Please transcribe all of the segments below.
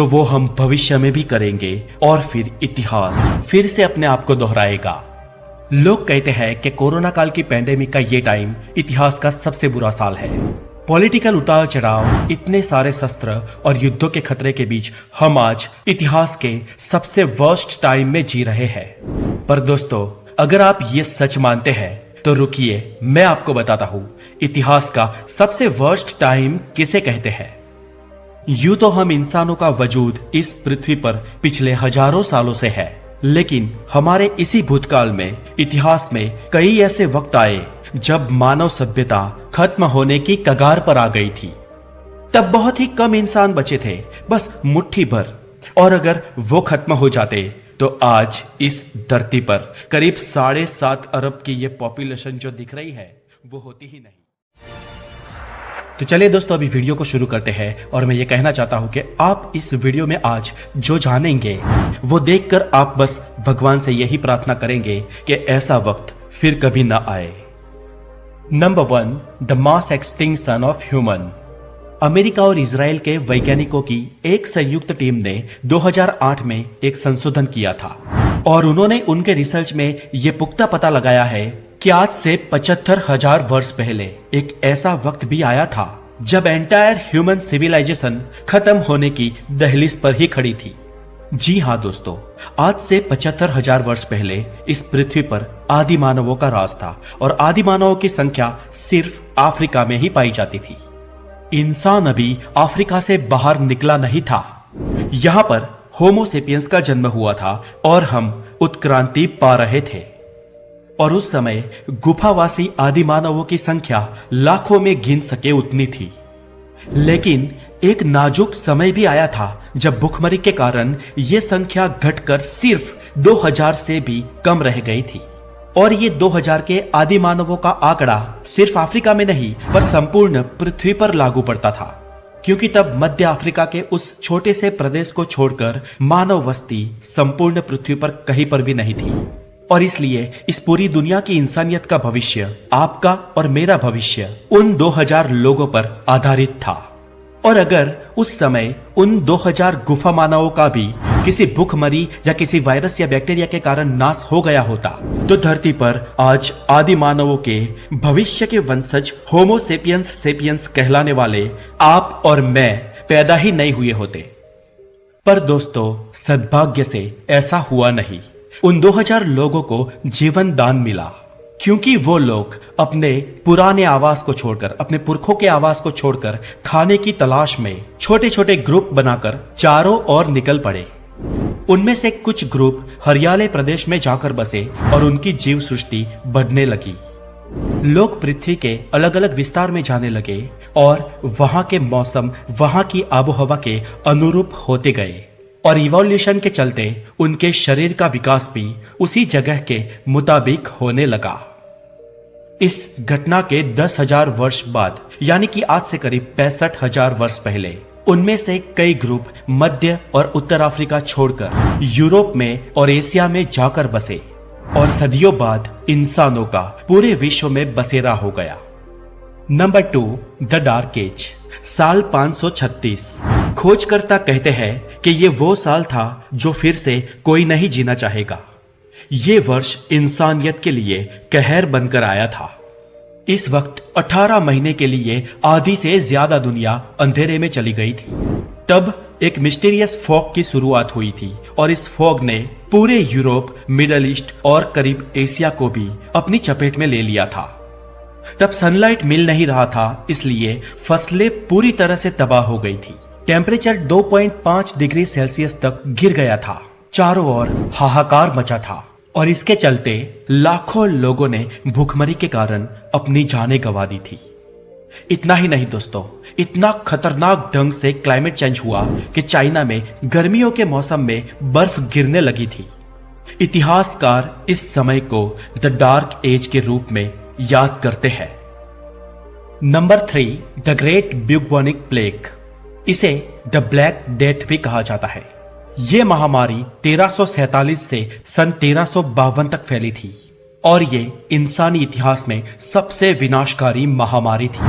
तो वो हम भविष्य में भी करेंगे और फिर इतिहास फिर से अपने आप को दोहराएगा। लोग कहते हैं कि कोरोना काल की पैंडेमिक का ये टाइम इतिहास का सबसे बुरा साल है। पॉलिटिकल उतार चढ़ाव, इतने सारे शस्त्र और युद्धों के खतरे के बीच हम आज इतिहास के सबसे वर्स्ट टाइम में जी रहे हैं। पर दोस्तों, अगर आप ये सच मानते हैं तो रुकिए, मैं आपको बताता हूं इतिहास का सबसे वर्स्ट टाइम किसे कहते हैं। यूं तो हम इंसानों का वजूद इस पृथ्वी पर पिछले हजारों सालों से है, लेकिन हमारे इसी भूतकाल में इतिहास में कई ऐसे वक्त आए जब मानव सभ्यता खत्म होने की कगार पर आ गई थी। तब बहुत ही कम इंसान बचे थे, बस मुट्ठी भर, और अगर वो खत्म हो जाते तो आज इस धरती पर करीब 7.5 अरब की ये पॉपुलेशन जो दिख रही है वो होती ही नहीं। तो चलिए दोस्तों, अभी वीडियो को शुरू करते हैं और मैं ये कहना चाहता हूं कि आप इस वीडियो में आज जो जानेंगे वो देखकर आप बस भगवान से यही प्रार्थना करेंगे कि ऐसा वक्त फिर कभी ना आए। Number 1, the mass extinction of human. America और इजराइल के वैज्ञानिकों की एक संयुक्त टीम ने 2008 में एक संशोधन किया था और उन्होंने उनके रिसर्च में यह पुख्ता पता लगाया है कि आज से 75,000 वर्ष पहले एक ऐसा वक्त भी आया था जब एंटायर ह्यूमन सिविलाइजेशन खत्म होने की दहलीज पर ही खड़ी थी। जी हाँ दोस्तों, आज से 75,000 वर्ष पहले इस पृथ्वी पर आदि मानवों का राज था और आदि मानवों की संख्या सिर्फ अफ्रीका में ही पाई जाती थी। इंसान अभी अफ्रीका से बाहर निकला नहीं था। यहां पर होमो सेपियंस का जन्म हुआ था और हम उत्क्रांति पा रहे थे। और उस समय गुफावासी आदि मानवों की संख्या लाखों में गिन सके उतनी थी। लेकिन एक नाजुक समय भी आया था जब भूखमरी के कारण यह संख्या घटकर सिर्फ 2000 से भी कम रह गई थी। और ये 2000 के आदि मानवों का आंकड़ा सिर्फ अफ्रीका में नहीं पर संपूर्ण पृथ्वी पर लागू पड़ता था, क्योंकि तब मध्य अफ्रीका के उस छोटे से प्रदेश को छोड़कर मानव बस्ती संपूर्ण पृथ्वी पर कहीं पर भी नहीं थी। और इसलिए इस पूरी दुनिया की इंसानियत का भविष्य, आपका और मेरा भविष्य, उन 2000 लोगों पर आधारित था। और अगर उस समय उन 2000 गुफा मानवों का भी किसी भूखमरी या किसी वायरस या बैक्टीरिया के कारण नाश हो गया होता तो धरती पर आज आदि मानवों के भविष्य के वंशज होमो सेपियंस सेपियंस कहलाने वाले आप और मैं पैदा ही नहीं हुए होते। पर दोस्तों, सद्भाग्य से ऐसा हुआ नहीं। उन 2000 लोगों को जीवन दान मिला, क्योंकि वो लोग अपने पुराने आवास को छोड़कर, अपने पुरखों के आवास को छोड़कर खाने की तलाश में छोटे छोटे ग्रुप बनाकर चारों ओर निकल पड़े। उनमें से कुछ ग्रुप हरियाले प्रदेश में जाकर बसे और उनकी जीव सृष्टि बढ़ने लगी। लोग पृथ्वी के अलग अलग विस्तार में जाने लगे और वहां के मौसम, वहां की आबोहवा के अनुरूप होते गए और इवोल्यूशन के चलते उनके शरीर का विकास भी उसी जगह के मुताबिक होने लगा। इस घटना के 10,000 वर्ष बाद, यानी कि आज से करीब 65,000 वर्ष पहले, उनमें से कई ग्रुप मध्य और उत्तर अफ्रीका छोड़कर यूरोप में और एशिया में जाकर बसे और सदियों बाद इंसानों का पूरे विश्व में बसेरा हो गया। Number 2, the dark age. साल 536। खोजकर्ता कहते हैं कि ये वो साल था जो फिर से कोई नहीं जीना चाहेगा। ये वर्ष इंसानियत के लिए कहर बनकर आया था। इस वक्त 18 महीने के लिए आधी से ज्यादा दुनिया अंधेरे में चली गई थी। तब एक मिस्टीरियस फॉग की शुरुआत हुई थी और इस फॉग ने पूरे यूरोप, मिडल ईस्ट और करीब एशिया को भी अपनी चपेट में ले लिया था। तब सनलाइट मिल नहीं रहा था, इसलिए फसलें पूरी तरह से तबाह हो गई थी। टेम्परेचर 2.5 डिग्री सेल्सियस तक गिर गया था। चारों ओर हाहाकार मचा था और इसके चलते लाखों लोगों ने भूखमरी के कारण अपनी जानें गंवा दी थी। इतना ही नहीं दोस्तों, इतना खतरनाक ढंग से क्लाइमेट चेंज हुआ कि चाइना में गर्मियों के मौसम में बर्फ गिरने लगी थी। इतिहासकार इस समय को द डार्क एज के रूप में याद करते हैं। Number 3, the great bubonic plague. इसे द ब्लैक डेथ भी कहा जाता है। यह महामारी 1347 से सन 1352 तक फैली थी और ये इंसानी इतिहास में सबसे विनाशकारी महामारी थी।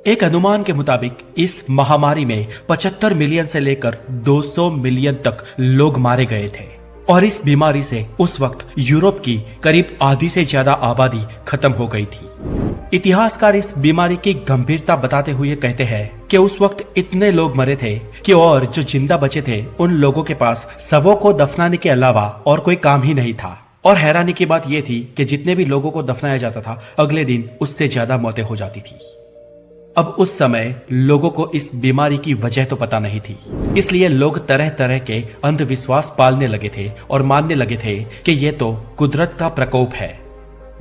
एक अनुमान के मुताबिक इस महामारी में 75 मिलियन से लेकर 200 मिलियन तक लोग मारे गए थे और इस बीमारी से उस वक्त यूरोप की करीब आधी से ज्यादा आबादी खत्म हो गई थी। इतिहासकार इस बीमारी की गंभीरता बताते हुए कहते हैं कि उस वक्त इतने लोग मरे थे कि और जो जिंदा बचे थे उन लोगों के पास शवों को दफनाने के अलावा और कोई काम ही नहीं था। और हैरानी की बात यह थी कि जितने भी लोगों को दफनाया जाता था अगले दिन उससे ज्यादा मौतें हो जाती थी। अब उस समय लोगों को इस बीमारी की वजह तो पता नहीं थी, इसलिए लोग तरह तरह के अंधविश्वास पालने लगे थे और मानने लगे थे कि ये तो कुदरत का प्रकोप है,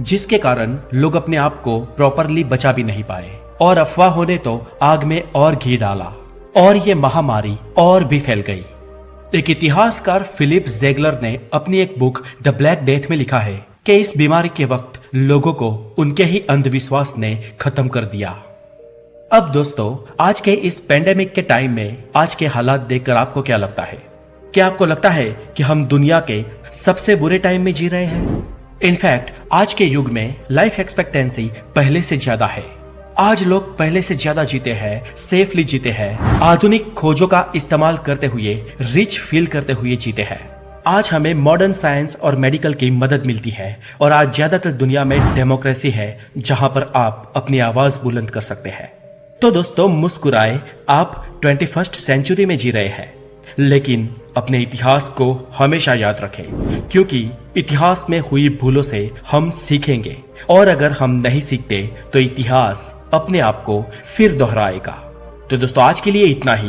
जिसके कारण लोग अपने आप को प्रॉपरली बचा भी नहीं पाए और अफवाहों ने तो आग में और घी डाला और ये महामारी और भी फैल गई। एक इतिहासकार फिलिप ज़ेगलर ने अपनी एक बुक द ब्लैक डेथ में लिखा है कि इस बीमारी के वक्त लोगों को उनके ही अंधविश्वास ने खत्म कर दिया। अब दोस्तों, आज के इस पेंडेमिक के टाइम में आज के हालात देखकर आपको क्या लगता है? क्या आपको लगता है कि हम दुनिया के सबसे बुरे टाइम में जी रहे हैं? इनफैक्ट आज के युग में लाइफ एक्सपेक्टेंसी पहले से ज्यादा है। आज लोग पहले से ज्यादा जीते हैं, सेफली जीते हैं, आधुनिक खोजों का इस्तेमाल करते हुए रिच फील करते हुए जीते हैं। आज हमें मॉडर्न साइंस और मेडिकल की मदद मिलती है और आज ज्यादातर दुनिया में डेमोक्रेसी है जहां पर आप अपनी आवाज बुलंद कर सकते हैं। तो दोस्तों, मुस्कुराए, आप 21st सेंचुरी में जी रहे हैं, लेकिन अपने इतिहास को हमेशा याद रखें, क्योंकि इतिहास में हुई भूलों से हम सीखेंगे और अगर हम नहीं सीखते तो इतिहास अपने आप को फिर दोहराएगा। तो दोस्तों, आज के लिए इतना ही।